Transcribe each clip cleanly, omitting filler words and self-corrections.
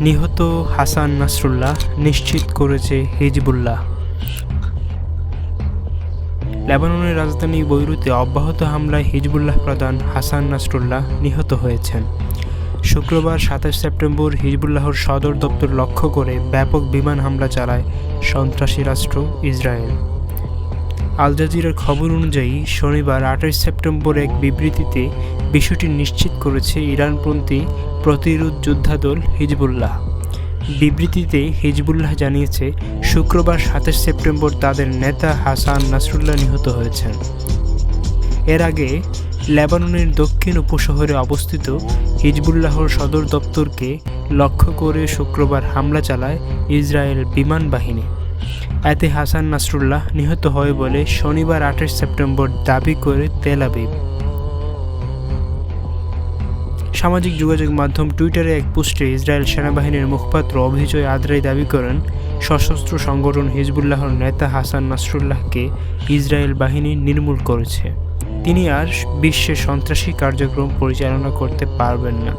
নিহত হাসান নাসরুল্লাহ নিশ্চিত করেছে হিজবুল্লাহ। লেবাননের রাজধানী বৈরুতে অব্যাহত হামলায় হিজবুল্লাহ প্রধান হাসান নাসরুল্লাহ নিহত হয়েছেন। শুক্রবার ২৭ সেপ্টেম্বর হিজবুল্লাহর সদর দপ্তর লক্ষ্য করে ব্যাপক বিমান হামলা চালায় সন্ত্রাসী রাষ্ট্র ইসরায়েল। আল জাজিরার খবর অনুযায়ী শনিবার ২৮ সেপ্টেম্বর এক বিবৃতিতে বিষয়টি নিশ্চিত করেছে ইরানপন্থী প্রতিরোধ যোদ্ধাদল হিজবুল্লাহ। বিবৃতিতে হিজবুল্লাহ জানিয়েছে, শুক্রবার ২৭ সেপ্টেম্বর তাদের নেতা হাসান নাসরুল্লাহ নিহত হয়েছেন। এর আগে লেবাননের দক্ষিণ উপশহরে অবস্থিত হিজবুল্লাহর সদর দপ্তরকে লক্ষ্য করে শুক্রবার হামলা চালায় ইসরায়েল বিমান বাহিনী। এতে হাসান নাসরুল্লাহ নিহত হয় বলে শনিবার ২৮ সেপ্টেম্বর দাবি করে তেল আবিব। সামাজিক যোগাযোগ মাধ্যম টুইটারে এক পোস্টে ইসরায়েল সেনাবাহিনীর মুখপাত্র অভিজয় আদ্রাই দাবি করেন, সশস্ত্র সংগঠন হিজবুল্লাহর নেতা হাসান নাসরুল্লাহকে ইসরায়েল বাহিনী নির্মূল করেছে। তিনি আর বিশ্বে সন্ত্রাসী কার্যক্রম পরিচালনা করতে পারবেন না।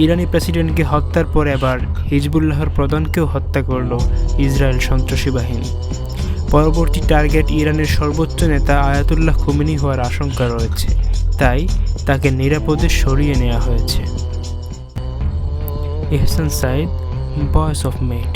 ইরানি প্রেসিডেন্টকে হত্যার পর এবার হিজবুল্লাহর প্রধানকেও হত্যা করল ইসরায়েল সন্ত্রাসী বাহিনী। পরবর্তী টার্গেট ইরানের সর্বোচ্চ নেতা আয়াতুল্লাহ খোমেনি হওয়ার আশঙ্কা রয়েছে, তাই তাকে নিরাপদে সরিয়ে নেওয়া হয়েছে। ইহসান সাইদ, ভয়েস অফ মেট।